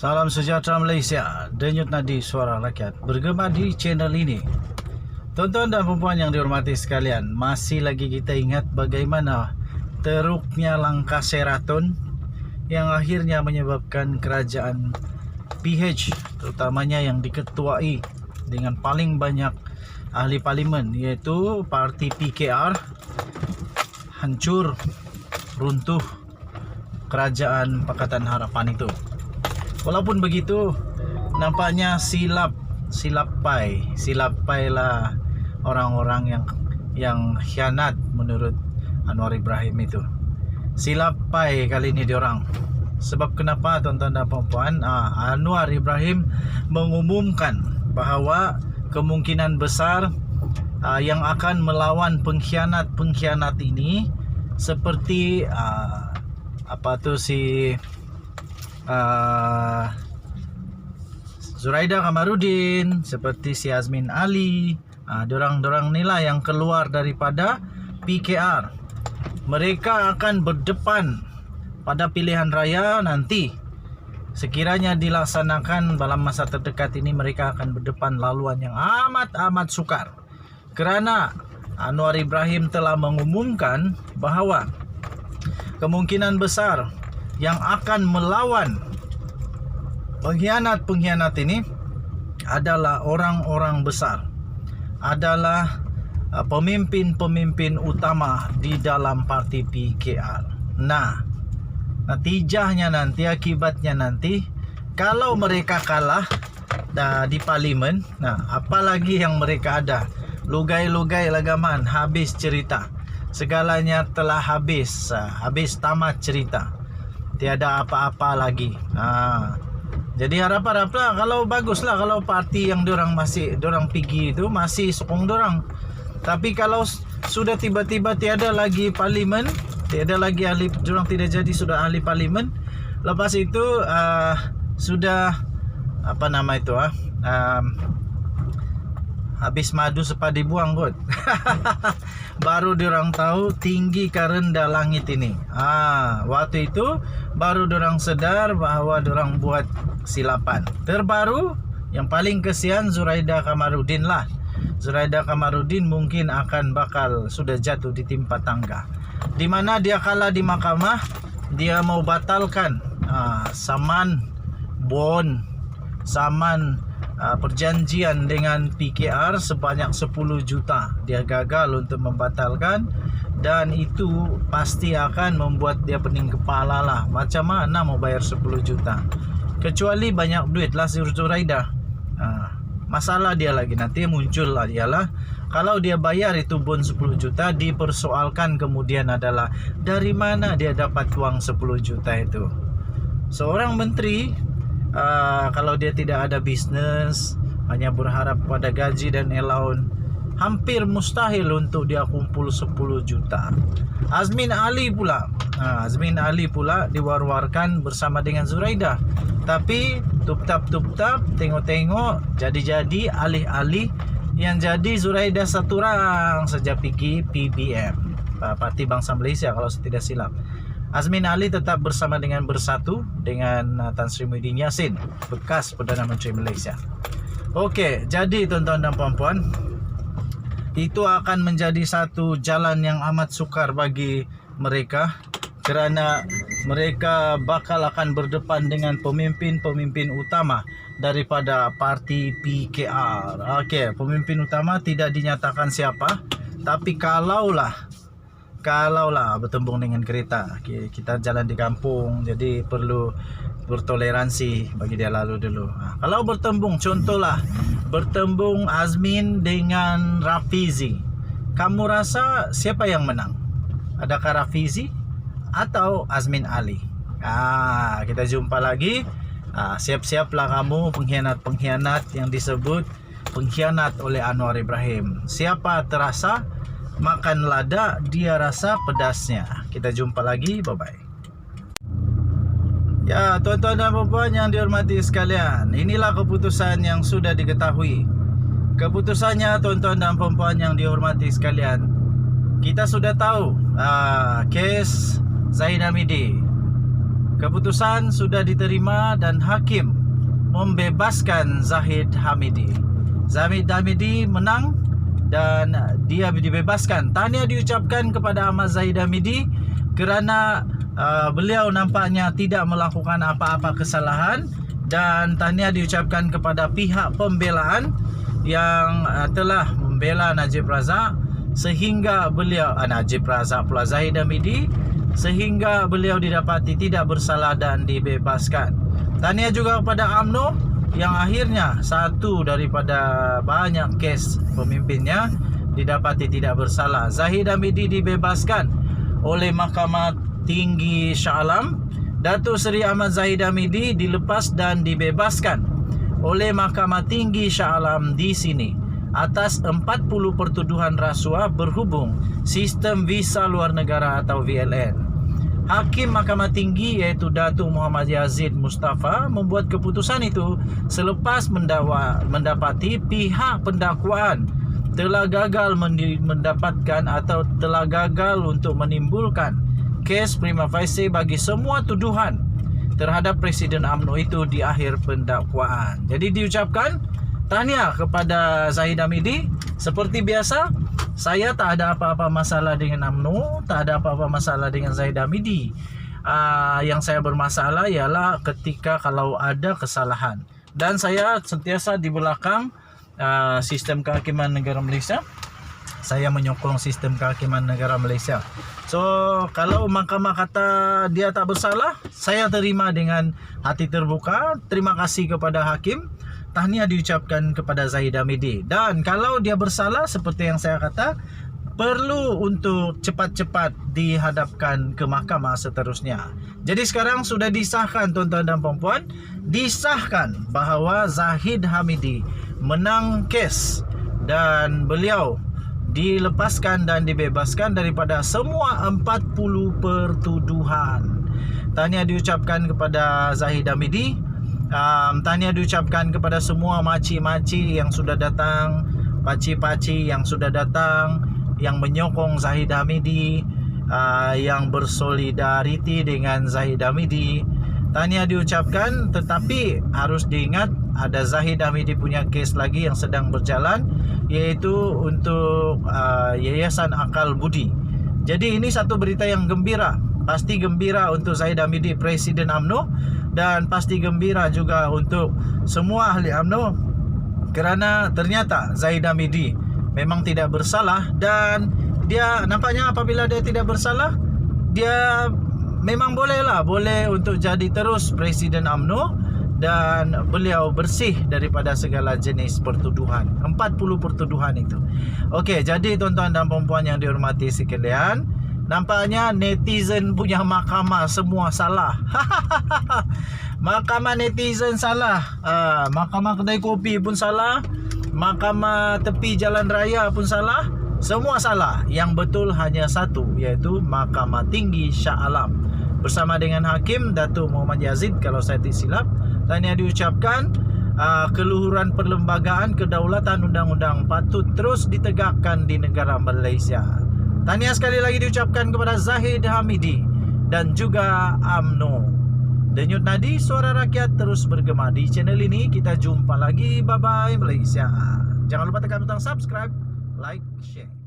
Salam sejahtera Malaysia, denyut nadi suara rakyat bergema di channel ini. Tuan-tuan dan puan yang dihormati sekalian, masih lagi kita ingat bagaimana teruknya langkah Sheraton yang akhirnya menyebabkan kerajaan PH, terutamanya yang diketuai dengan paling banyak ahli parlimen, iaitu parti PKR, hancur, runtuh kerajaan Pakatan Harapan itu. Walaupun begitu, nampaknya silap pai lah orang-orang yang khianat menurut Anwar Ibrahim itu. Silap pai kali ini diorang. Sebab kenapa, tuan-tuan dan puan-puan? Anwar Ibrahim mengumumkan bahawa kemungkinan besar yang akan melawan pengkhianat ini seperti Zuraida Kamarudin, seperti si Azmin Ali, dorang inilah yang keluar daripada PKR. Mereka akan berdepan pada pilihan raya nanti. Sekiranya dilaksanakan dalam masa terdekat ini, mereka akan berdepan laluan yang amat sukar. Kerana Anwar Ibrahim telah mengumumkan bahawa kemungkinan besar yang akan melawan pengkhianat ini adalah orang-orang besar, adalah pemimpin-pemimpin utama di dalam parti PKR. Nah, natijahnya nanti, akibatnya nanti, kalau mereka kalah di parlimen, apalagi yang mereka ada, lugai-lugai lagaman, habis cerita, segalanya telah habis tamat cerita, tiada apa-apa lagi. Jadi harap-haraplah, kalau baguslah kalau parti yang dorang pergi itu masih sokong dorang. Tapi kalau sudah tiba-tiba tiada lagi parlimen, tiada lagi ahli, dorang tidak jadi sudah ahli parlimen, lepas itu sudah habis madu sempat dibuang kot. Baru diorang tahu tinggi ke rendah langit ini. Waktu itu baru diorang sedar bahawa diorang buat silapan. Terbaru yang paling kesian Zuraida Kamarudin lah. Zuraida Kamarudin mungkin bakal sudah jatuh di timpa tangga, di mana dia kalah di mahkamah. Dia mau batalkan saman perjanjian dengan PKR sebanyak 10 juta. Dia gagal untuk membatalkan, dan itu pasti akan membuat dia pening kepala lah. Macam mana mau bayar 10 juta? Kecuali banyak duit lah si Zuraida. Masalah dia lagi nanti muncul lah ialah kalau dia bayar itu bon 10 juta, dipersoalkan kemudian adalah dari mana dia dapat uang 10 juta itu. Seorang menteri, kalau dia tidak ada bisnes, hanya berharap pada gaji dan allowance, hampir mustahil untuk dia kumpul 10 juta. Azmin Ali pula diwar-warkan bersama dengan Zuraida. Tapi tup-tap tengok-tengok jadi alih-alih yang jadi Zuraida satu orang saja pergi PBM, Parti Bangsa Malaysia kalau saya tidak silap. Azmin Ali tetap bersama dengan bersatu dengan Tan Sri Muhyiddin Yassin, bekas Perdana Menteri Malaysia. Okey, jadi tuan-tuan dan puan-puan, itu akan menjadi satu jalan yang amat sukar bagi mereka, kerana mereka bakal akan berdepan dengan pemimpin-pemimpin utama daripada parti PKR. Okey, pemimpin utama tidak dinyatakan siapa, tapi kalaulah bertembung dengan kereta, kita jalan di kampung, jadi perlu bertoleransi bagi dia lalu dulu. Kalau bertembung, contohlah bertembung Azmin dengan Rafizi, kamu rasa siapa yang menang? Adakah Rafizi atau Azmin Ali? Kita jumpa lagi. Siap-siaplah kamu pengkhianat yang disebut pengkhianat oleh Anwar Ibrahim. Siapa terasa makan lada, dia rasa pedasnya. Kita jumpa lagi, bye-bye. Ya, tuan-tuan dan puan yang dihormati sekalian, inilah keputusan yang sudah diketahui. Keputusannya, tuan-tuan dan puan yang dihormati sekalian, kita sudah tahu kes Zain Hamidi. keputusan sudah diterima dan hakim membebaskan Zahid Hamidi. Zahid Hamidi menang dan dia dibebaskan. Tahniah diucapkan kepada Ahmad Zahid Hamidi kerana beliau nampaknya tidak melakukan apa-apa kesalahan, dan tahniah diucapkan kepada pihak pembelaan yang telah membela Najib Razak sehingga beliau Najib Razak pula Zahid Hamidi, sehingga beliau didapati tidak bersalah dan dibebaskan. Tahniah juga kepada UMNO yang akhirnya satu daripada banyak kes pemimpinnya didapati tidak bersalah. Zahid Hamidi dibebaskan oleh Mahkamah Tinggi Shah Alam. Datuk Seri Ahmad Zahid Hamidi dilepas dan dibebaskan oleh Mahkamah Tinggi Shah Alam di sini atas 40 pertuduhan rasuah berhubung sistem visa luar negara atau VLN. Hakim Mahkamah Tinggi iaitu Datuk Muhammad Yazid Mustafa membuat keputusan itu selepas mendapati pihak pendakwaan telah gagal mendapatkan atau telah gagal untuk menimbulkan kes prima facie bagi semua tuduhan terhadap Presiden UMNO itu di akhir pendakwaan. Jadi diucapkan tahniah kepada Zahid Hamidi. Seperti biasa, saya tak ada apa-apa masalah dengan UMNO, tak ada apa-apa masalah dengan Zahid Hamidi. Yang saya bermasalah ialah ketika kalau ada kesalahan. Dan saya sentiasa di belakang sistem kehakiman negara Malaysia. Saya menyokong sistem kehakiman negara Malaysia. So, kalau mahkamah kata dia tak bersalah, saya terima dengan hati terbuka. Terima kasih kepada hakim. Tahniah diucapkan kepada Zahid Hamidi. Dan kalau dia bersalah seperti yang saya kata, perlu untuk cepat-cepat dihadapkan ke mahkamah seterusnya. Jadi sekarang sudah disahkan, tuan-tuan dan puan-puan, disahkan bahawa Zahid Hamidi menang kes dan beliau dilepaskan dan dibebaskan daripada semua 40 pertuduhan. Tahniah diucapkan kepada Zahid Hamidi. Tahniah diucapkan kepada semua makcik-makcik yang sudah datang, pakcik-pakcik yang sudah datang, yang menyokong Zahid Hamidi, yang bersolidariti dengan Zahid Hamidi. Tahniah diucapkan, tetapi harus diingat ada Zahid Hamidi punya kes lagi yang sedang berjalan, iaitu untuk Yayasan Akal Budi. Jadi ini satu berita yang gembira. Pasti gembira untuk Zahid Hamidi, Presiden UMNO, dan pasti gembira juga untuk semua ahli UMNO kerana ternyata Zahid Hamidi memang tidak bersalah, dan dia nampaknya apabila dia tidak bersalah, dia memang boleh untuk jadi terus Presiden UMNO, dan beliau bersih daripada segala jenis pertuduhan, 40 pertuduhan itu. Okey, jadi tuan-tuan dan puan-puan yang dihormati sekalian, nampaknya netizen punya mahkamah semua salah. Mahkamah netizen salah, mahkamah kedai kopi pun salah, mahkamah tepi jalan raya pun salah. Semua salah. Yang betul hanya satu, iaitu Mahkamah Tinggi Shah Alam bersama dengan Hakim Datuk Muhammad Yazid, kalau saya tidak silap. Tahniah diucapkan. Keluhuran perlembagaan kedaulatan undang-undang patut terus ditegakkan di negara Malaysia. Tahniah sekali lagi diucapkan kepada Zahid Hamidi dan juga UMNO. Denyut nadi suara rakyat terus bergema di channel ini. Kita jumpa lagi. Bye-bye Malaysia. Jangan lupa tekan butang subscribe, like, share.